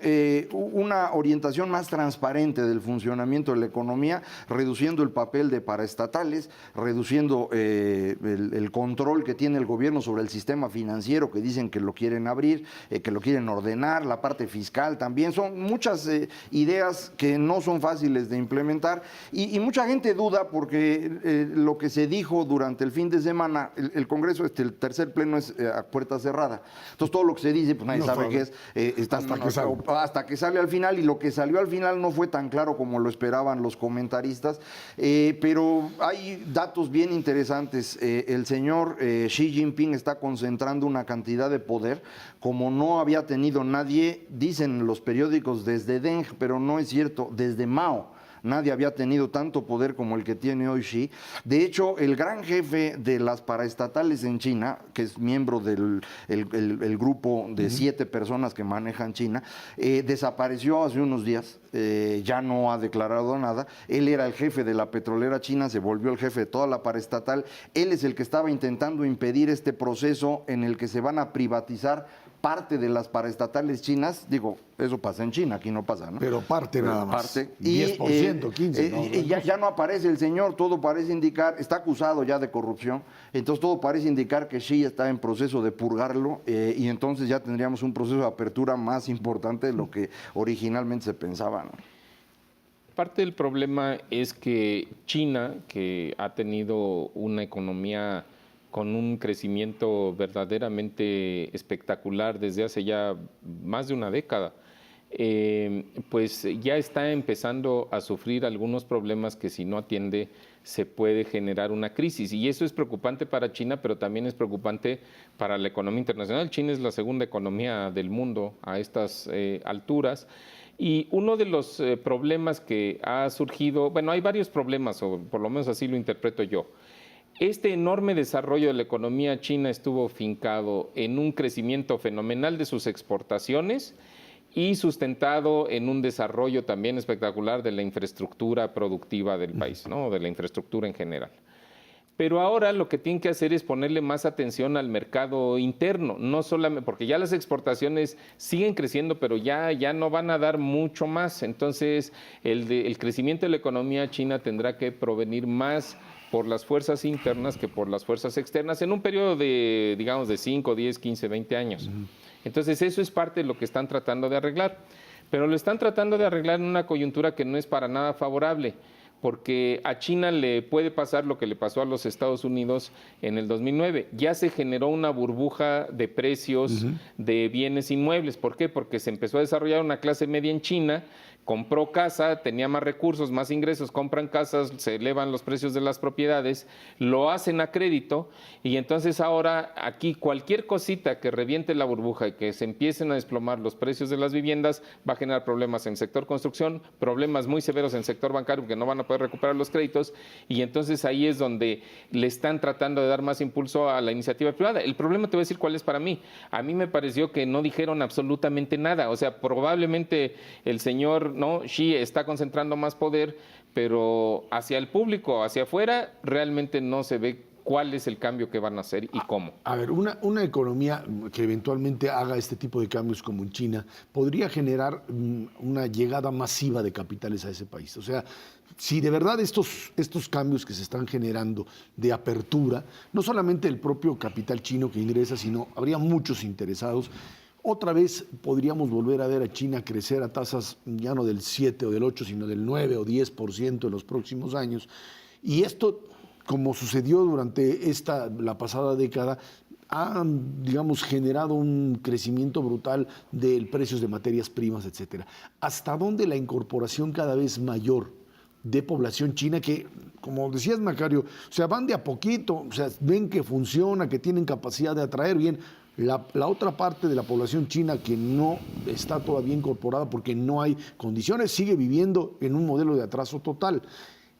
una orientación más transparente del funcionamiento de la economía, reduciendo el papel de paraestatales, reduciendo el control que tiene el gobierno sobre el sistema financiero, que dicen que lo quieren abrir, que lo quieren ordenar, la parte fiscal también. Son muchas ideas que no son fáciles de implementar y mucha gente duda porque lo que se dijo durante el fin de semana, el Congreso, el tercer pleno es a puerta cerrada. Entonces todo lo que se dice, pues nadie sabe qué es. Hasta que sale al final, y lo que salió al final no fue tan claro como lo esperaban los comentaristas, pero hay datos bien interesantes. El señor Xi Jinping está concentrando una cantidad de poder como no había tenido nadie, dicen los periódicos, desde Deng, pero no es cierto, desde Mao. Nadie había tenido tanto poder como el que tiene hoy Xi. De hecho, el gran jefe de las paraestatales en China, que es miembro del el grupo de 7 personas que manejan China, desapareció hace unos días, ya no ha declarado nada. Él era el jefe de la petrolera china, se volvió el jefe de toda la paraestatal. Él es el que estaba intentando impedir este proceso en el que se van a privatizar parte de las paraestatales chinas. Digo, eso pasa en China, aquí no pasa, ¿no? Pero parte nada más. Parte. 10%, 15%. ¿No? Ya no aparece el señor, todo parece indicar, está acusado ya de corrupción, entonces todo parece indicar que Xi está en proceso de purgarlo y entonces ya tendríamos un proceso de apertura más importante de lo que originalmente se pensaba, ¿no? Parte del problema es que China, que ha tenido una economía con un crecimiento verdaderamente espectacular desde hace ya más de una década, pues ya está empezando a sufrir algunos problemas que si no atiende se puede generar una crisis. Y eso es preocupante para China, pero también es preocupante para la economía internacional. China es la segunda economía del mundo a estas alturas. Y uno de los problemas que ha surgido, bueno, hay varios problemas, o por lo menos así lo interpreto yo. Este enorme desarrollo de la economía china estuvo fincado en un crecimiento fenomenal de sus exportaciones y sustentado en un desarrollo también espectacular de la infraestructura productiva del país, ¿no? De la infraestructura en general. Pero ahora lo que tienen que hacer es ponerle más atención al mercado interno, no solamente porque ya las exportaciones siguen creciendo, pero ya no van a dar mucho más. Entonces, el crecimiento de la economía china tendrá que provenir más por las fuerzas internas que por las fuerzas externas en un periodo de, digamos, de 5, 10, 15, 20 años. Entonces, eso es parte de lo que están tratando de arreglar. Pero lo están tratando de arreglar en una coyuntura que no es para nada favorable, porque a China le puede pasar lo que le pasó a los Estados Unidos en el 2009. Ya se generó una burbuja de precios de bienes inmuebles. ¿Por qué? Porque se empezó a desarrollar una clase media en China, compró casa, tenía más recursos, más ingresos, compran casas, se elevan los precios de las propiedades, lo hacen a crédito y entonces ahora aquí cualquier cosita que reviente la burbuja y que se empiecen a desplomar los precios de las viviendas va a generar problemas en el sector construcción, problemas muy severos en el sector bancario que no van a poder recuperar los créditos y entonces ahí es donde le están tratando de dar más impulso a la iniciativa privada. El problema te voy a decir cuál es para mí. A mí me pareció que no dijeron absolutamente nada, o sea, probablemente el señor Xi está concentrando más poder, pero hacia el público, hacia afuera, realmente no se ve cuál es el cambio que van a hacer y cómo. A ver, una economía que eventualmente haga este tipo de cambios como en China podría generar una llegada masiva de capitales a ese país. O sea, si de verdad estos cambios que se están generando de apertura, no solamente el propio capital chino que ingresa, sino habría muchos interesados. Otra vez podríamos volver a ver a China crecer a tasas ya no del 7 o del 8, sino del 9 o 10% en los próximos años. Y esto, como sucedió durante la pasada década, ha, digamos, generado un crecimiento brutal de precios de materias primas, etcétera. ¿Hasta dónde la incorporación cada vez mayor de población china que, como decías, Macario, o sea, van de a poquito, o sea, ven que funciona, que tienen capacidad de atraer bien? La otra parte de la población china que no está todavía incorporada porque no hay condiciones, sigue viviendo en un modelo de atraso total.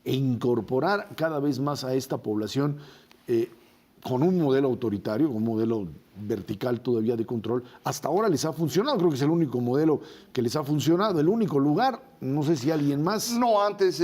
E incorporar cada vez más a esta población con un modelo autoritario, con un modelo vertical todavía de control, hasta ahora les ha funcionado. Creo que es el único modelo que les ha funcionado, el único lugar. No sé si alguien más. No, antes,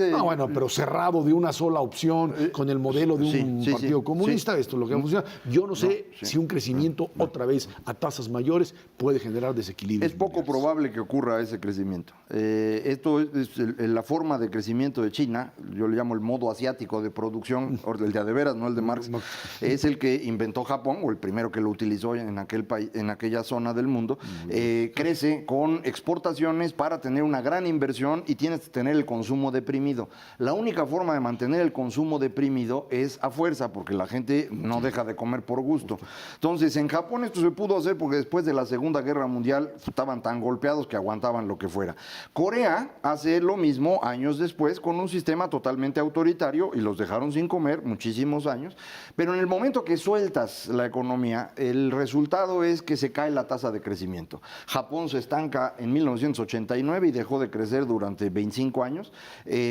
No, bueno, pero cerrado de una sola opción, con el modelo de un partido comunista, esto es lo que ha funcionado. Yo no sé si un crecimiento otra vez a tasas mayores puede generar desequilibrios. Es poco probable que ocurra ese crecimiento. Esto es la forma de crecimiento de China, yo le llamo el modo asiático de producción, el de veras, no el de Marx, es el que inventó Japón, o el primero que lo utilizó en aquel país, en aquella zona del mundo. Crece con exportaciones para tener una gran inversión y tienes que tener el consumo deprimido. La única forma de mantener el consumo deprimido es a fuerza, porque la gente no deja de comer por gusto. Entonces, en Japón esto se pudo hacer porque después de la Segunda Guerra Mundial estaban tan golpeados que aguantaban lo que fuera. Corea hace lo mismo años después con un sistema totalmente autoritario y los dejaron sin comer muchísimos años, pero en el momento que sueltas la economía, el resultado es que se cae la tasa de crecimiento. Japón se estanca en 1989 y dejó de crecer durante 25 años.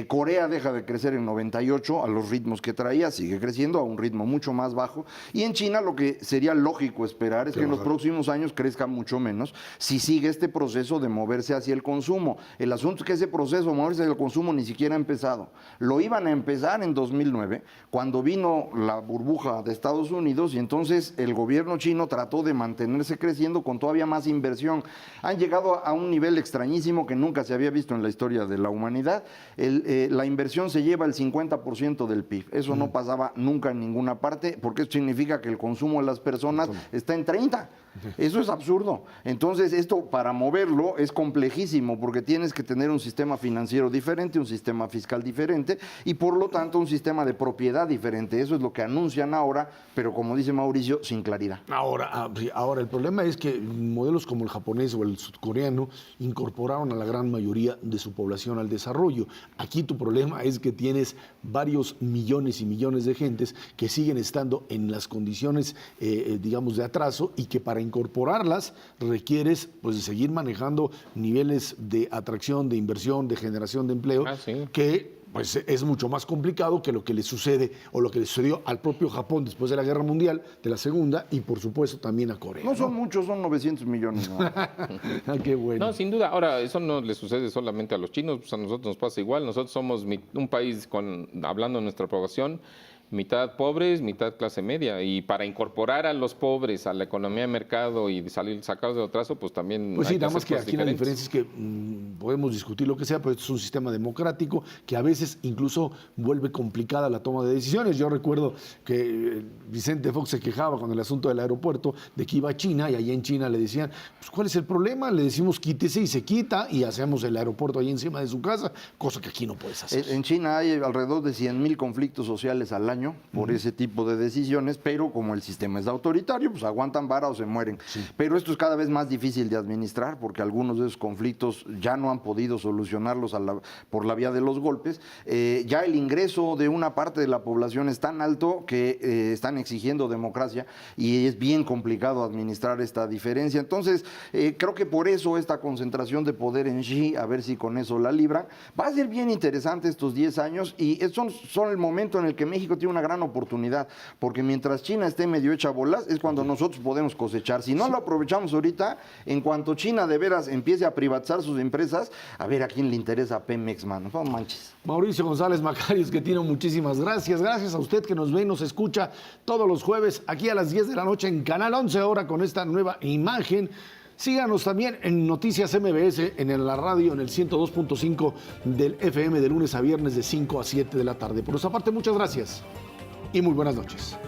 Corea deja de crecer en 98 a los ritmos que traía, sigue creciendo a un ritmo mucho más bajo. Y en China lo que sería lógico esperar es que en los próximos años crezca mucho menos si sigue este proceso de moverse hacia el consumo. El asunto es que ese proceso de moverse hacia el consumo ni siquiera ha empezado. Lo iban a empezar en 2009, cuando vino la burbuja de Estados Unidos y entonces el gobierno chino trató de mantenerse creciendo con todavía más inversión. Han llegado a un nivel extrañísimo que nunca se había visto en la historia de la humanidad. La inversión se lleva el 50% del PIB. Eso no pasaba nunca en ninguna parte, porque eso significa que el consumo de las personas está en 30%. Eso es absurdo. Entonces, esto para moverlo es complejísimo, porque tienes que tener un sistema financiero diferente, un sistema fiscal diferente y por lo tanto un sistema de propiedad diferente. Eso es lo que anuncian ahora, pero como dice Mauricio, sin claridad. Ahora el problema es que modelos como el japonés o el sudcoreano incorporaron a la gran mayoría de su población al desarrollo. Aquí tu problema es que tienes varios millones y millones de gentes que siguen estando en las condiciones, digamos, de atraso, y que para incorporarlas requieres pues de seguir manejando niveles de atracción, de inversión, de generación de empleo, que pues es mucho más complicado que lo que le sucede o lo que le sucedió al propio Japón después de la Guerra Mundial, de la Segunda, y por supuesto también a Corea. No son muchos, son 900 millones. Qué bueno. No, sin duda. Ahora, eso no le sucede solamente a los chinos, pues a nosotros nos pasa igual. Nosotros somos un país hablando de nuestra población, mitad pobres, mitad clase media. Y para incorporar a los pobres a la economía de mercado y salir sacados de atraso, pues también Pues hay sí, nada más hacer que cosas aquí la diferentes. diferencia es que podemos discutir lo que sea, pero esto es un sistema democrático que a veces incluso vuelve complicada la toma de decisiones. Yo recuerdo que Vicente Fox se quejaba con el asunto del aeropuerto de que iba a China y allá en China le decían, pues ¿cuál es el problema? Le decimos quítese y se quita y hacemos el aeropuerto ahí encima de su casa, cosa que aquí no puedes hacer. En China hay alrededor de 100,000 conflictos sociales al año por ese tipo de decisiones, pero como el sistema es autoritario, pues aguantan vara o se mueren. Pero esto es cada vez más difícil de administrar porque algunos de esos conflictos ya no han podido solucionarlos por la vía de los golpes. Ya el ingreso de una parte de la población es tan alto que están exigiendo democracia y es bien complicado administrar esta diferencia. Entonces, creo que por eso esta concentración de poder en Xi, a ver si con eso la libran, va a ser bien interesante estos 10 años y son el momento en el que México tiene una gran oportunidad, porque mientras China esté medio hecha bolas, es cuando nosotros podemos cosechar. Si no lo aprovechamos ahorita, en cuanto China de veras empiece a privatizar sus empresas, a ver a quién le interesa Pemex, mano. No manches. Mauricio González Macarios, que tiene muchísimas gracias. Gracias a usted que nos ve y nos escucha todos los jueves aquí a las 10 de la noche en Canal 11, ahora con esta nueva imagen. Síganos también en Noticias MBS, en la radio, en el 102.5 del FM, de lunes a viernes de 5 a 7 de la tarde. Por nuestra parte, muchas gracias y muy buenas noches.